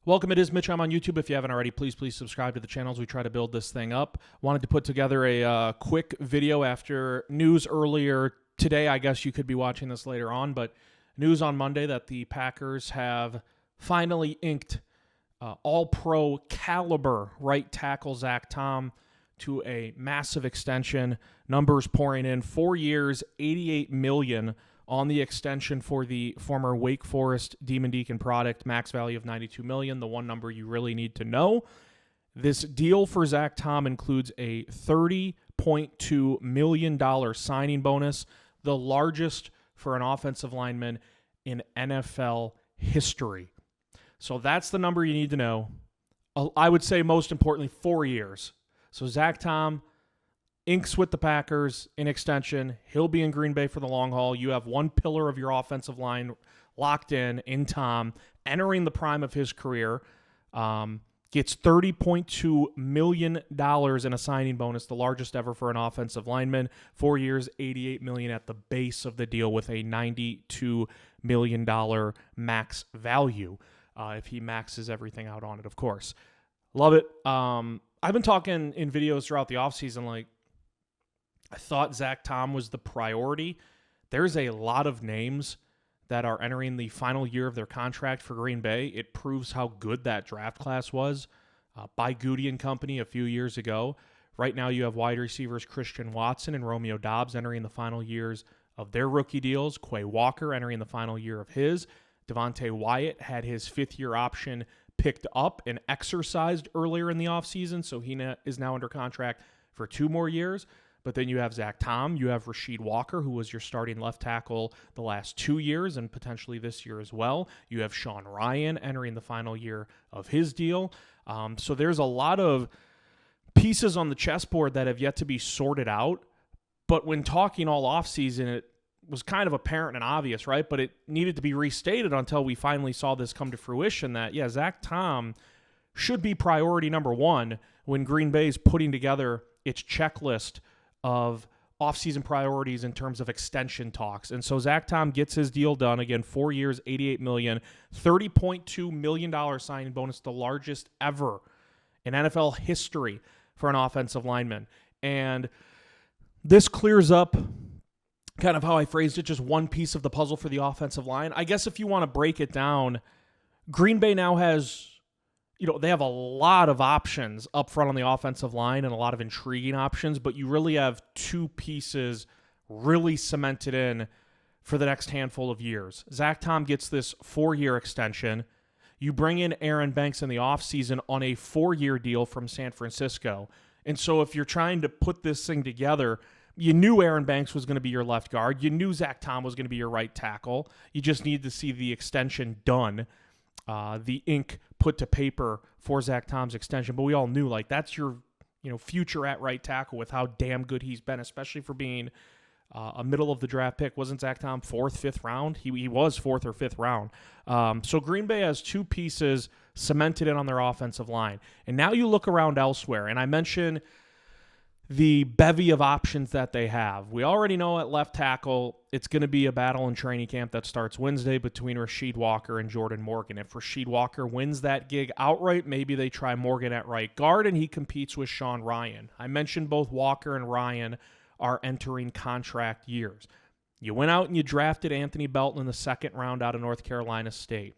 Welcome, it is Mitch. I'm on YouTube. If you haven't already, please subscribe to the channel as we try to build this thing up. Wanted to put together a quick video after news earlier today. I guess you could be watching this later on, but news on Monday that the Packers have finally inked all-pro caliber right tackle Zach Tom to a massive extension. Numbers pouring in. 4 years, $88 million on the extension for the former Wake Forest Demon Deacon product, max value of $92 million, the one number you really need to know. This deal for Zach Tom includes a $30.2 million signing bonus, the largest for an offensive lineman in NFL history. So that's the number you need to know. I would say most importantly, 4 years. So Zach Tom inks with the Packers in extension. He'll be in Green Bay for the long haul. You have one pillar of your offensive line locked in Tom, entering the prime of his career. Gets $30.2 million in a signing bonus, the largest ever for an offensive lineman. 4 years, $88 million at the base of the deal with a $92 million max value. If he maxes everything out on it, of course. Love it. I've been talking in videos throughout the offseason, like, I thought Zach Tom was the priority. There's a lot of names that are entering the final year of their contract for Green Bay. It proves how good that draft class was by Goody and company a few years ago. Right now you have wide receivers Christian Watson and Romeo Doubs entering the final years of their rookie deals. Quay Walker entering the final year of his. Devontae Wyatt had his fifth-year option picked up and exercised earlier in the offseason, so he is now under contract for 2 more years. But then you have Zach Tom, you have Rasheed Walker, who was your starting left tackle the last 2 years and potentially this year as well. You have Sean Rhyan entering the final year of his deal. So there's a lot of pieces on the chessboard that have yet to be sorted out. But when talking all offseason, it was kind of apparent and obvious, right? But it needed to be restated until we finally saw this come to fruition that, yeah, Zach Tom should be priority number one when Green Bay is putting together its checklist of offseason priorities in terms of extension talks. And so Zach Tom gets his deal done. Again, 4 years, $88 million, $30.2 million signing bonus, the largest ever in NFL history for an offensive lineman. And this clears up kind of how I phrased it, just one piece of the puzzle for the offensive line. I guess if you want to break it down, Green Bay now has, they have a lot of options up front on the offensive line and a lot of intriguing options, but you really have 2 pieces really cemented in for the next handful of years. Zach Tom gets this 4-year extension. You bring in Aaron Banks in the offseason on a 4-year deal from San Francisco. And so if you're trying to put this thing together, you knew Aaron Banks was going to be your left guard. You knew Zach Tom was going to be your right tackle. You just need to see the extension done. The ink put to paper for Zach Tom's extension, but we all knew that's your future at right tackle with how damn good he's been, especially for being a middle of the draft pick. Wasn't Zach Tom 4th, 5th round? He was 4th or 5th round. So Green Bay has 2 pieces cemented in on their offensive line, and now you look around elsewhere. And I mentioned the bevy of options that they have. We already know at left tackle, it's going to be a battle in training camp that starts Wednesday between Rasheed Walker and Jordan Morgan. If Rasheed Walker wins that gig outright, maybe they try Morgan at right guard and he competes with Sean Rhyan. I mentioned both Walker and Ryan are entering contract years. You went out and you drafted Anthony Belton in the 2nd round out of North Carolina State.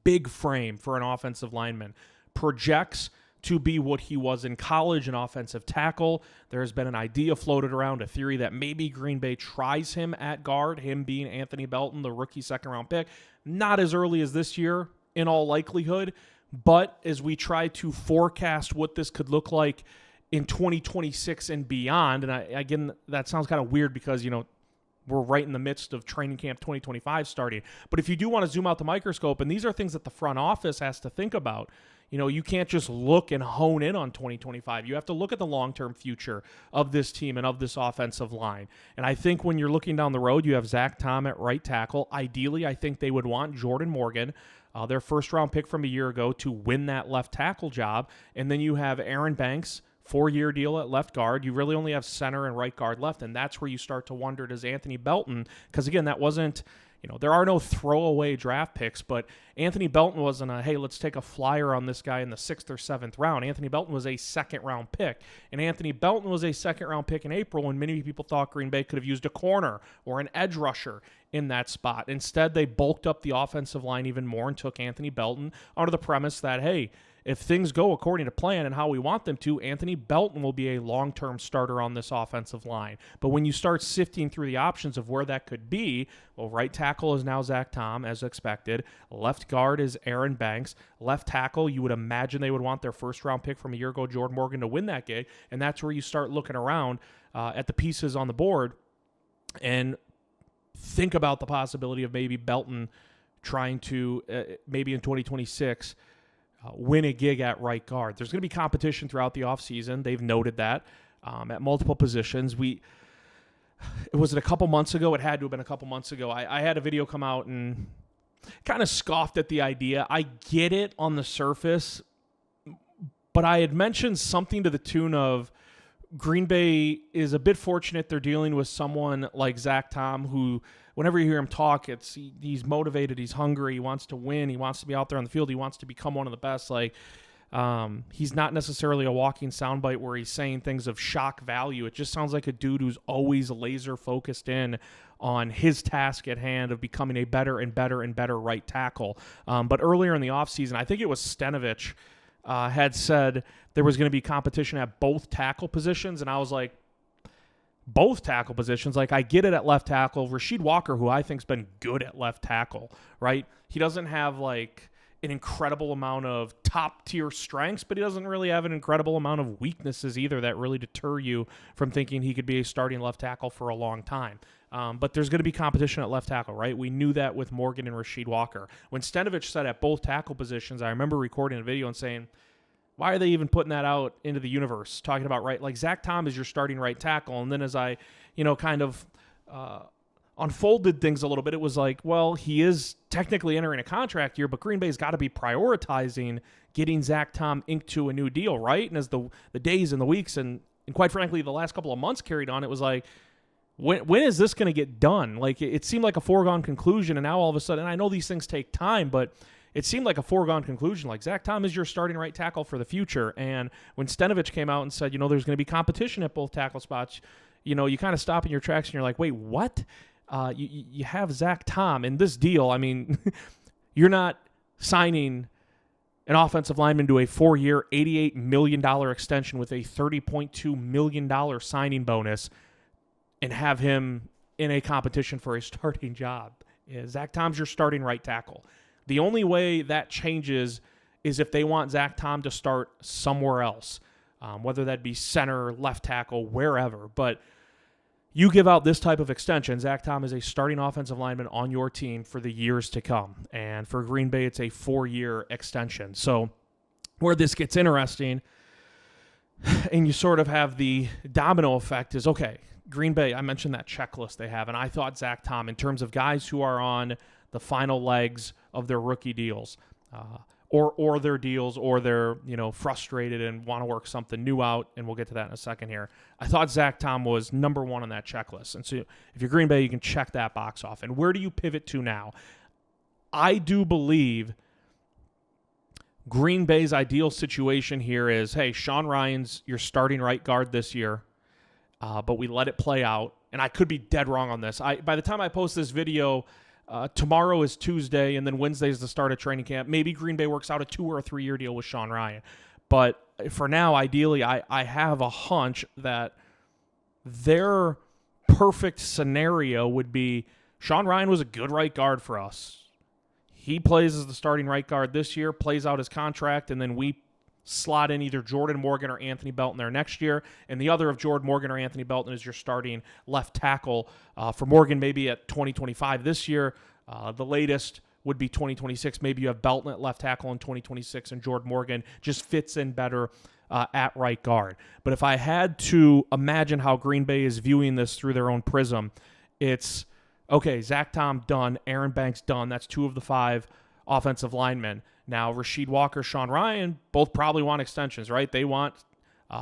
Big frame for an offensive lineman. Projects to be what he was in college, an offensive tackle. There's been an idea floated around, a theory that maybe Green Bay tries him at guard, him being Anthony Belton, the rookie 2nd-round pick. Not as early as this year, in all likelihood, but as we try to forecast what this could look like in 2026 and beyond, and again, that sounds kind of weird because, we're right in the midst of training camp 2025 starting. But if you do want to zoom out the microscope, and these are things that the front office has to think about, you can't just look and hone in on 2025. You have to look at the long-term future of this team and of this offensive line. And I think when you're looking down the road, you have Zach Tom at right tackle. Ideally, I think they would want Jordan Morgan, their 1st-round pick from a year ago, to win that left tackle job. And then you have Aaron Banks, 4-year deal at left guard. You really only have center and right guard left, and that's where you start to wonder, does Anthony Belton, because again, that wasn't there are no throwaway draft picks, but Anthony Belton wasn't hey, let's take a flyer on this guy in the 6th or 7th round. Anthony Belton was a second-round pick, and Anthony Belton was a second-round pick in April when many people thought Green Bay could have used a corner or an edge rusher in that spot. Instead, they bulked up the offensive line even more and took Anthony Belton under the premise that, hey, if things go according to plan and how we want them to, Anthony Belton will be a long-term starter on this offensive line. But when you start sifting through the options of where that could be, well, right tackle is now Zach Tom, as expected. Left guard is Aaron Banks. Left tackle, you would imagine they would want their first-round pick from a year ago, Jordan Morgan, to win that gig. And that's where you start looking around at the pieces on the board and think about the possibility of maybe Belton trying to, maybe in 2026, win a gig at right guard. There's going to be competition throughout the offseason. They've noted that at multiple positions. Was it a couple months ago? It had to have been a couple months ago. I had a video come out and kind of scoffed at the idea. I get it on the surface, but I had mentioned something to the tune of Green Bay is a bit fortunate they're dealing with someone like Zach Tom, who whenever you hear him talk, he's motivated, he's hungry, he wants to win, he wants to be out there on the field, he wants to become one of the best. He's not necessarily a walking soundbite where he's saying things of shock value. It just sounds like a dude who's always laser focused in on his task at hand of becoming a better and better and better right tackle. But earlier in the offseason, I think it was Stenavich had said there was going to be competition at both tackle positions, and I was like, both tackle positions? Like, I get it at left tackle. Rasheed Walker, who I think's been good at left tackle, right? He doesn't have, like, an incredible amount of top-tier strengths, but he doesn't really have an incredible amount of weaknesses either that really deter you from thinking he could be a starting left tackle for a long time. But there's going to be competition at left tackle, right? We knew that with Morgan and Rasheed Walker. When Stenavich said at both tackle positions, I remember recording a video and saying, why are they even putting that out into the universe? Talking about right, like Zach Tom is your starting right tackle. And then as I, kind of unfolded things a little bit, it was like, well, he is technically entering a contract year, but Green Bay's got to be prioritizing getting Zach Tom inked to a new deal, right? And as the days and the weeks and quite frankly, the last couple of months carried on, it was like, when is this going to get done? Like, it seemed like a foregone conclusion, and now all of a sudden, and I know these things take time, but it seemed like a foregone conclusion. Like, Zach Tom is your starting right tackle for the future. And when Stenavich came out and said, there's going to be competition at both tackle spots, you kind of stop in your tracks and you're like, wait, what? You have Zach Tom in this deal. I mean, you're not signing an offensive lineman to a 4-year, $88 million extension with a $30.2 million signing bonus and have him in a competition for a starting job. Yeah, Zach Tom's your starting right tackle. The only way that changes is if they want Zach Tom to start somewhere else, whether that be center, left tackle, wherever. But you give out this type of extension, Zach Tom is a starting offensive lineman on your team for the years to come. And for Green Bay, it's a 4-year extension. So where this gets interesting, and you sort of have the domino effect, is, okay, Green Bay, I mentioned that checklist they have, and I thought Zach Tom, in terms of guys who are on the final legs of their rookie deals, or their deals, or they're frustrated and want to work something new out, and we'll get to that in a second here. I thought Zach Tom was number one on that checklist, and so if you're Green Bay, you can check that box off. And where do you pivot to now? I do believe Green Bay's ideal situation here is, hey, Sean Ryan's your starting right guard this year. But we let it play out, and I could be dead wrong on this. By the time I post this video, tomorrow is Tuesday, and then Wednesday is the start of training camp. Maybe Green Bay works out a 2 or a 3-year deal with Sean Ryan. But for now, ideally, I have a hunch that their perfect scenario would be Sean Ryan was a good right guard for us. He plays as the starting right guard this year, plays out his contract, and then we slot in either Jordan Morgan or Anthony Belton there next year, and the other of Jordan Morgan or Anthony Belton is your starting left tackle. For Morgan, maybe at 2025 this year. The latest would be 2026. Maybe you have Belton at left tackle in 2026, and Jordan Morgan just fits in better at right guard. But if I had to imagine how Green Bay is viewing this through their own prism, it's, okay, Zach Tom done, Aaron Banks done. That's 2 of the 5 offensive linemen. Now, Rasheed Walker, Sean Ryan, both probably want extensions, right? They want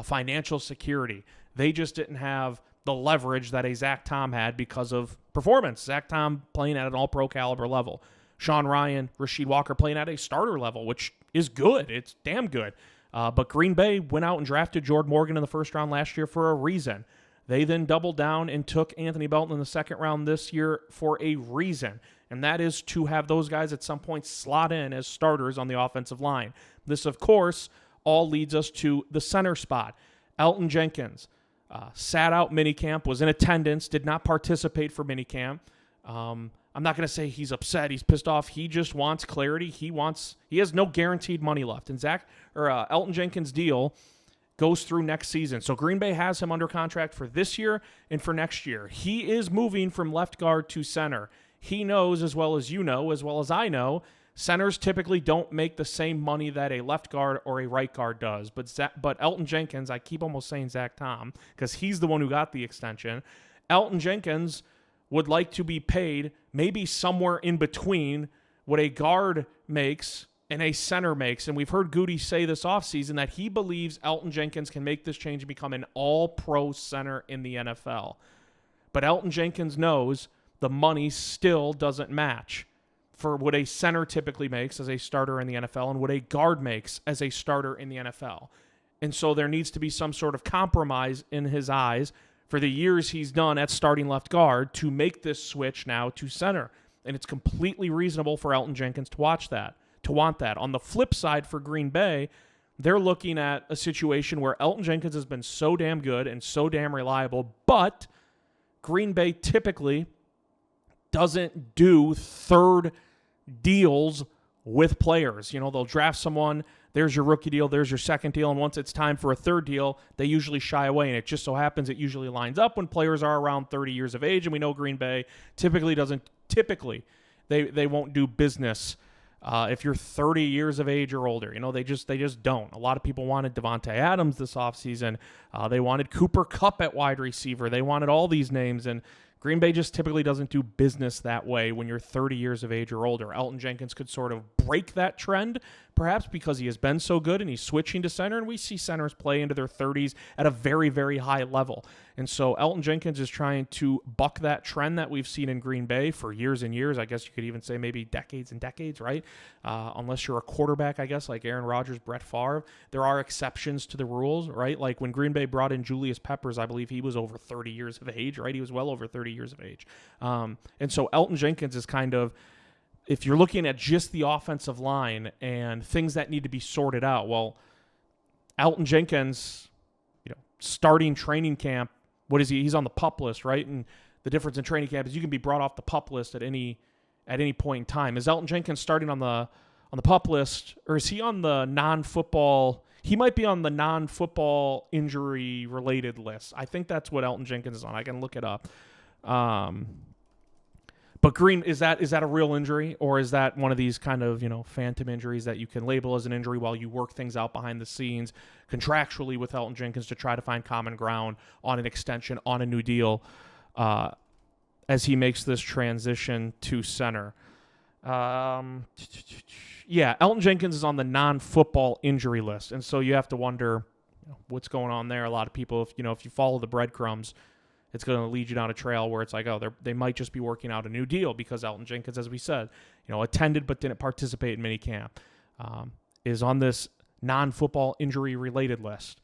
financial security. They just didn't have the leverage that a Zach Tom had because of performance. Zach Tom playing at an all-pro caliber level. Sean Ryan, Rasheed Walker playing at a starter level, which is good. It's damn good. But Green Bay went out and drafted Jordan Morgan in the first round last year for a reason. They then doubled down and took Anthony Belton in the second round this year for a reason, and that is to have those guys at some point slot in as starters on the offensive line. This, of course, all leads us to the center spot. Elgton Jenkins sat out minicamp, was in attendance, did not participate for minicamp. I'm not going to say he's upset, he's pissed off. He just wants clarity. He has no guaranteed money left. And Elgton Jenkins' deal goes through next season. So Green Bay has him under contract for this year and for next year. He is moving from left guard to center. He knows, as well as you know, as well as I know, centers typically don't make the same money that a left guard or a right guard does. But Elgton Jenkins, I keep almost saying Zach Tom because he's the one who got the extension. Elgton Jenkins would like to be paid maybe somewhere in between what a guard makes and a center makes. And we've heard Goody say this offseason that he believes Elgton Jenkins can make this change and become an all-pro center in the NFL. But Elgton Jenkins knows the money still doesn't match for what a center typically makes as a starter in the NFL and what a guard makes as a starter in the NFL. And so there needs to be some sort of compromise in his eyes for the years he's done at starting left guard to make this switch now to center. And it's completely reasonable for Elgton Jenkins to want that. On the flip side for Green Bay, they're looking at a situation where Elgton Jenkins has been so damn good and so damn reliable, but Green Bay typically doesn't do third deals with players. They'll draft someone, there's your rookie deal, there's your second deal, and once it's time for a third deal, they usually shy away, and it just so happens it usually lines up when players are around 30 years of age, and we know Green Bay typically they won't do business if you're 30 years of age or older. They just don't. A lot of people wanted Devontae Adams this offseason. They wanted Cooper Kupp at wide receiver. They wanted all these names, and Green Bay just typically doesn't do business that way when you're 30 years of age or older. Elgton Jenkins could sort of break that trend, perhaps because he has been so good and he's switching to center, and we see centers play into their 30s at a very, very high level. And so Elgton Jenkins is trying to buck that trend that we've seen in Green Bay for years and years. I guess you could even say maybe decades and decades, right? Unless you're a quarterback, I guess, like Aaron Rodgers, Brett Favre. There are exceptions to the rules, right? Like when Green Bay brought in Julius Peppers, I believe he was over 30 years of age, right? He was well over 30 years of age. And so Elgton Jenkins is kind of, if you're looking at just the offensive line and things that need to be sorted out, well, Elgton Jenkins, starting training camp, what is he? He's on the PUP list, right? And the difference in training camp is you can be brought off the PUP list at any point in time. Is Elgton Jenkins starting on the PUP list, or is he on the non-football? He might be on the non-football injury-related list. I think that's what Elgton Jenkins is on. I can look it up. But Green, is that a real injury, or is that one of these kind of, phantom injuries that you can label as an injury while you work things out behind the scenes contractually with Elgton Jenkins to try to find common ground on an extension, on a new deal, as he makes this transition to center? Elgton Jenkins is on the non-football injury list, and so you have to wonder what's going on there. A lot of people, if you follow the breadcrumbs, it's going to lead you down a trail where it's like, they might just be working out a new deal because Elgton Jenkins, as we said, attended but didn't participate in minicamp, is on this non-football injury-related list.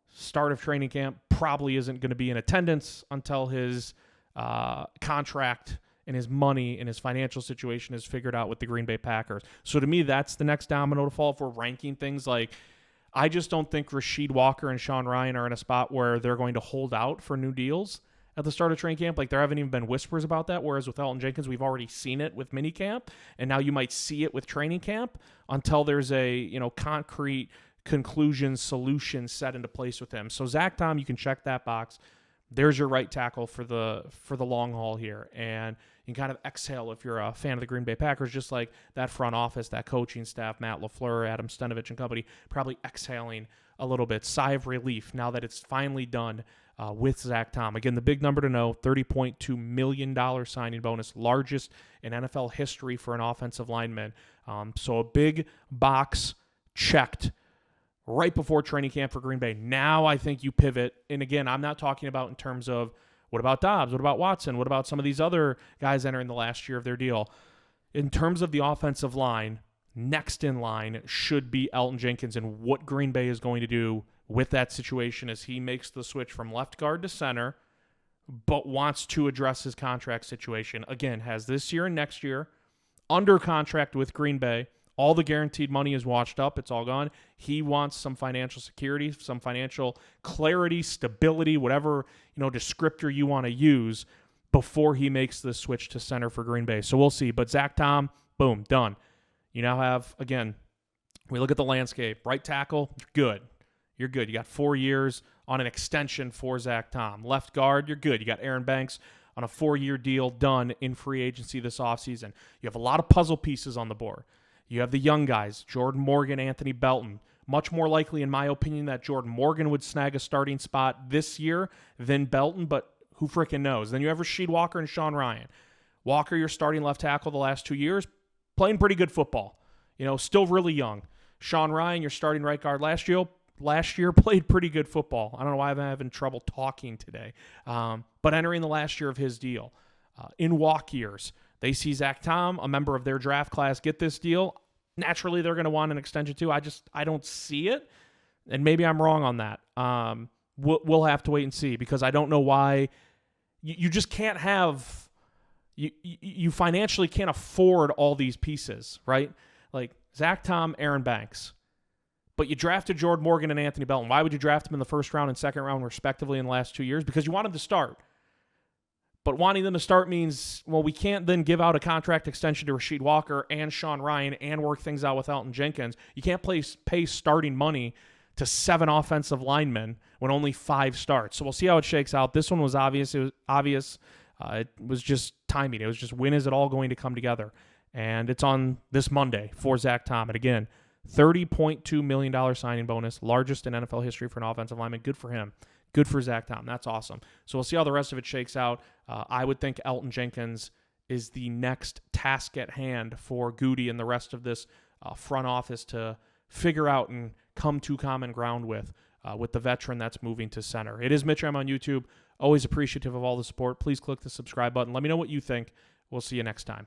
Start of training camp, probably isn't going to be in attendance until his contract and his money and his financial situation is figured out with the Green Bay Packers. So to me, that's the next domino to fall if we're ranking things. Like, I just don't think Rasheed Walker and Sean Ryan are in a spot where they're going to hold out for new deals at the start of training camp. Like, there haven't even been whispers about that, whereas with Elgton Jenkins, we've already seen it with minicamp, and now you might see it with training camp until there's a concrete conclusion solution set into place with him. So Zach Tom, you can check that box. There's your right tackle for the long haul here, and you can kind of exhale if you're a fan of the Green Bay Packers, just like that front office, that coaching staff, Matt LaFleur, Adam Stenavich and company, probably exhaling a little bit, sigh of relief now that it's finally done with Zach Tom. Again, the big number to know, $30.2 million signing bonus, largest in NFL history for an offensive lineman. So a big box checked right before training camp for Green Bay. Now I think you pivot. And again, I'm not talking about in terms of what about Dobbs? What about Watson? What about some of these other guys entering the last year of their deal? In terms of the offensive line, next in line should be Elgton Jenkins, and what Green Bay is going to do with that situation as he makes the switch from left guard to center, but wants to address his contract situation. Again, has this year and next year under contract with Green Bay. All the guaranteed money is washed up. It's all gone. He wants some financial security, some financial clarity, stability, whatever, descriptor you want to use before he makes the switch to center for Green Bay. So we'll see. But Zach Tom, boom, done. You now have, again, we look at the landscape. Right tackle, good. You're good. You got 4 years on an extension for Zach Tom. Left guard, you're good. You got Aaron Banks on a 4-year deal done in free agency this offseason. You have a lot of puzzle pieces on the board. You have the young guys, Jordan Morgan, Anthony Belton. Much more likely, in my opinion, that Jordan Morgan would snag a starting spot this year than Belton, but who freaking knows? Then you have Rasheed Walker and Sean Ryan. Walker, your starting left tackle the last 2 years, playing pretty good football. Still really young. Sean Ryan, your starting right guard last year played pretty good football. I don't know why I'm having trouble talking today. But entering the last year of his deal. In walk years, they see Zach Tom, a member of their draft class, get this deal. Naturally, they're going to want an extension too. I don't see it, and maybe I'm wrong on that. We'll have to wait and see, because I don't know why you just can't have you financially can't afford all these pieces, right? Like Zach Tom, Aaron Banks. But you drafted Jordan Morgan and Anthony Belton. Why would you draft them in the first round and second round, respectively, in the last 2 years? Because you want them to start. But wanting them to start means, well, we can't then give out a contract extension to Rasheed Walker and Sean Ryan and work things out with Elgton Jenkins. You can't pay starting money to 7 offensive linemen when only 5 starts. So we'll see how it shakes out. This one was obvious. It was obvious. It was just timing. It was just, when is it all going to come together? And it's on this Monday for Zach Tom. And again, $30.2 million signing bonus, largest in NFL history for an offensive lineman. Good for him. Good for Zach Tom. That's awesome. So we'll see how the rest of it shakes out. I would think Elgton Jenkins is the next task at hand for Goody and the rest of this front office to figure out and come to common ground with the veteran that's moving to center. It is Mitch M on YouTube. Always appreciative of all the support. Please click the subscribe button. Let me know what you think. We'll see you next time.